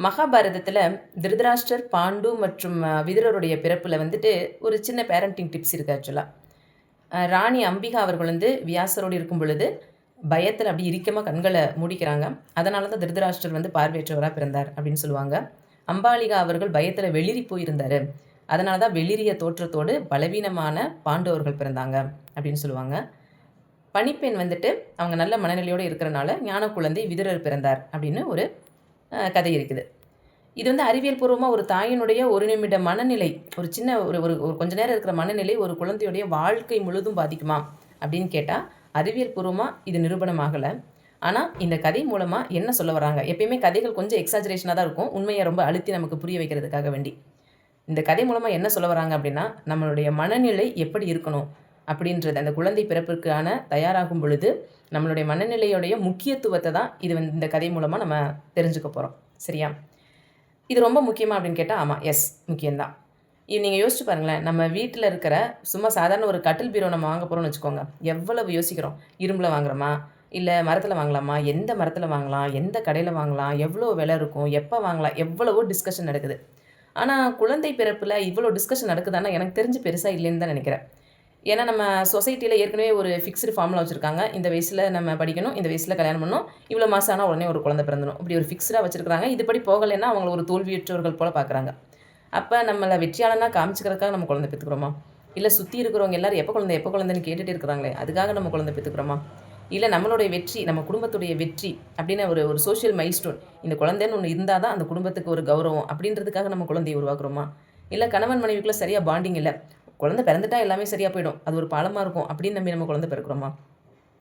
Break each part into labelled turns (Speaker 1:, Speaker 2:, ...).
Speaker 1: மகாபாரதத்தில் திருதராஷ்டிரர், பாண்டு மற்றும் விதுரருடைய பிறப்பில் வந்துட்டு ஒரு சின்ன பேரண்டிங் டிப்ஸ் இருக்குது ஆக்சுவலாக. ராணி அம்பிகா அவர்கள் வியாசரோடு இருக்கும் பொழுது பயத்தில் அப்படி இறுக்கமாக கண்களை மூடிக்கிறாங்க. அதனால தான் திருதராஷ்டிரர் பார்வையற்றவராக பிறந்தார் அப்படின்னு சொல்லுவாங்க. அம்பாலிகா அவர்கள் பயத்தில் வெளிரி போயிருந்தார். அதனால தான் வெளிரிய தோற்றத்தோடு பலவீனமான பாண்டவர்கள் பிறந்தாங்க அப்படின்னு சொல்லுவாங்க. பணிப்பெண் அவங்க நல்ல மனநிலையோடு இருக்கிறனால ஞான குழந்தை விதுரர் பிறந்தார் அப்படின்னு ஒரு கதை இருக்குது. இது அறிவியல் பூர்வமாக ஒரு தாயினுடைய ஒரு நிமிட மனநிலை, ஒரு சின்ன ஒரு ஒரு ஒரு கொஞ்ச நேரம் இருக்கிற மனநிலை ஒரு குழந்தையுடைய வாழ்க்கை முழுதும் பாதிக்குமா அப்படின்னு கேட்டால் அறிவியல் பூர்வமாக இது நிரூபணம் ஆகலை. ஆனால் இந்த கதை மூலமாக என்ன சொல்ல வராங்க, எப்பயுமே கதைகள் கொஞ்சம் எக்ஸாஜரேஷனாக தான் இருக்கும், உண்மையை ரொம்ப அழுத்தி நமக்கு புரிய வைக்கிறதுக்காக வேண்டி. இந்த கதை மூலமாக என்ன சொல்ல வராங்க அப்படின்னா, நம்மளுடைய மனநிலை எப்படி இருக்கணும் அப்படின்றது அந்த குழந்தை பிறப்பிற்கான தயாராகும் பொழுது நம்மளுடைய மனநிலையோடைய முக்கியத்துவத்தை தான் இது இந்த கதை மூலமாக நம்ம தெரிஞ்சுக்க போகிறோம். சரியா? இது ரொம்ப முக்கியமாக அப்படின்னு கேட்டால் ஆமாம், எஸ், முக்கியம்தான். இது நீங்கள் யோசிச்சு பாருங்களேன். நம்ம வீட்டில் இருக்கிற சும்மா சாதாரண ஒரு கட்டில் பீரோ நம்ம வாங்க போகிறோம்னு வச்சுக்கோங்க, எவ்வளவு யோசிக்கிறோம். இரும்பில் வாங்குறோமா, இல்லை மரத்தில் வாங்கலாமா, எந்த மரத்தில் வாங்கலாம், எந்த கடையில் வாங்கலாம், எவ்வளோ விலை இருக்கும், எப்போ வாங்கலாம், எவ்வளவோ டிஸ்கஷன் நடக்குது. ஆனால் குழந்தை பிறப்பில் இவ்வளோ டிஸ்கஷன் நடக்குதானா எனக்கு தெரிஞ்சு பெருசாக இல்லைன்னு தான் நினைக்கிறேன். ஏன்னா நம்ம சொசைட்டியில் ஏற்கனவே ஒரு ஃபிக்ஸ்டு ஃபார்முலா வச்சுருக்காங்க. இந்த வயசில் நம்ம படிக்கணும், இந்த வயசில் கல்யாணம் பண்ணணும், இவ்வளோ மாதம் ஆனால் உடனே ஒரு குழந்தை பிறந்தணும், இப்படி ஒரு ஃபிக்ஸ்டாக வச்சுருக்காங்க. இதுபடி போகலைன்னா அவங்கள ஒரு தோல்வியுற்றவர்கள் போல் பார்க்குறாங்க. அப்போ நம்மளை வெற்றியாளனாக காமிச்சிக்கிறதுக்காக நம்ம குழந்தை பெற்றுக்கிறோமா, இல்லை சுற்றி இருக்கிறவங்க எல்லோரும் எப்போ குழந்தைன்னு கேட்டுகிட்டே இருக்கிறாங்களே அதுக்காக நம்ம குழந்தை பெற்றுக்கிறோமா, இல்லை நம்மளுடைய வெற்றி, நம்ம குடும்பத்துடைய வெற்றி அப்படின்னு ஒரு சோஷியல் மைல்ஸ்டோன், இந்த குழந்தைன்னு ஒன்று இருந்தால் தான் அந்த குடும்பத்துக்கு ஒரு கௌரவம் அப்படின்றதுக்காக நம்ம குழந்தையை உருவாக்குறோமா, இல்லை கணவன் மனைவிக்குள்ளே சரியாக பாண்டிங் இல்லை, குழந்தை பிறந்துட்டா எல்லாமே சரியாக போயிடும், அது ஒரு பாலமாக இருக்கும் அப்படின்னு நம்பி நம்ம குழந்தை பிறக்கிறோமா?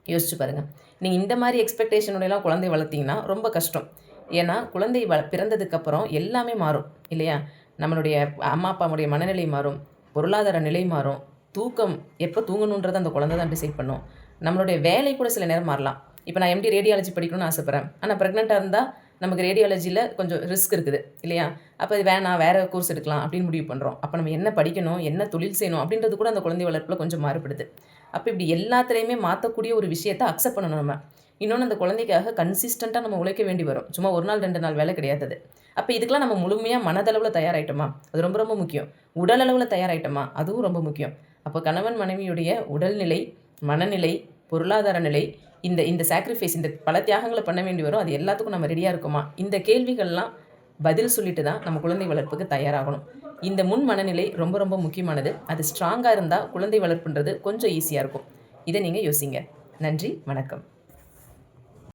Speaker 1: யோசிச்சு பாருங்கள். நீங்கள் இந்த மாதிரி எக்ஸ்பெக்டேஷனோடலாம் குழந்தை வளர்த்திங்கன்னா ரொம்ப கஷ்டம். ஏன்னா குழந்தை பிறந்ததுக்கப்புறம் எல்லாமே மாறும் இல்லையா? நம்மளுடைய அம்மா அப்பாவுடைய மனநிலை மாறும், பொருளாதார நிலை மாறும், தூக்கம் எப்போ தூங்கணுன்றதை அந்த குழந்தை தான் டிசைட் பண்ணும். நம்மளுடைய வேலை கூட சில நேரம் மாறலாம். இப்போ நான் எம்டி ரேடியாலஜி படிக்கணும்னு ஆசைப்பட்றேன், ஆனால் ப்ரெக்னெண்ட்டாக இருந்தால் நமக்கு ரேடியாலஜியில் கொஞ்சம் ரிஸ்க் இருக்குது இல்லையா? அப்போ இது வேணாம், வேறு கோர்ஸ் எடுக்கலாம் அப்படின்னு முடிவு பண்ணுறோம். அப்போ நம்ம என்ன படிக்கணும், என்ன தொழில் செய்யணும் அப்படின்றது கூட அந்த குழந்தை வளர்ப்பில் கொஞ்சம் மாறுபடுது. அப்போ இப்படி எல்லாத்துலேயுமே மாற்றக்கூடிய ஒரு விஷயத்தை அக்செப்ட் பண்ணணும் நம்ம. இன்னொன்று, அந்த குழந்தைக்காக கன்சிஸ்டண்ட்டாக நம்ம உழைக்க வேண்டி வரும். சும்மா ஒரு நாள் 2 நாள் வேலை கிடையாது அது. அப்போ இதுக்கெல்லாம் நம்ம முழுமையாக மனதளவில் தயாராகிட்டோமா, அது ரொம்ப ரொம்ப முக்கியம். உடல் அளவில் தயாராகிட்டோமா, அதுவும் ரொம்ப முக்கியம். அப்போ கணவன் மனைவியுடைய உடல்நிலை, மனநிலை, பொருளாதார நிலை, இந்த சாக்ரிஃபைஸ், இந்த பல தியாகங்களை பண்ண வேண்டி வரும். அது எல்லாத்துக்கும் நம்ம ரெடியாக இருக்குமா, இந்த கேள்விகள்லாம் பதில் சொல்லிட்டு தான் நம்ம குழந்தை வளர்ப்புக்கு தயாராகணும். இந்த முன் மனநிலை ரொம்ப ரொம்ப முக்கியமானது. அது ஸ்ட்ராங்காக இருந்தால் குழந்தை வளர்ப்புன்றது கொஞ்சம் ஈஸியாக இருக்கும். இதை நீங்கள் யோசிங்க. நன்றி, வணக்கம்.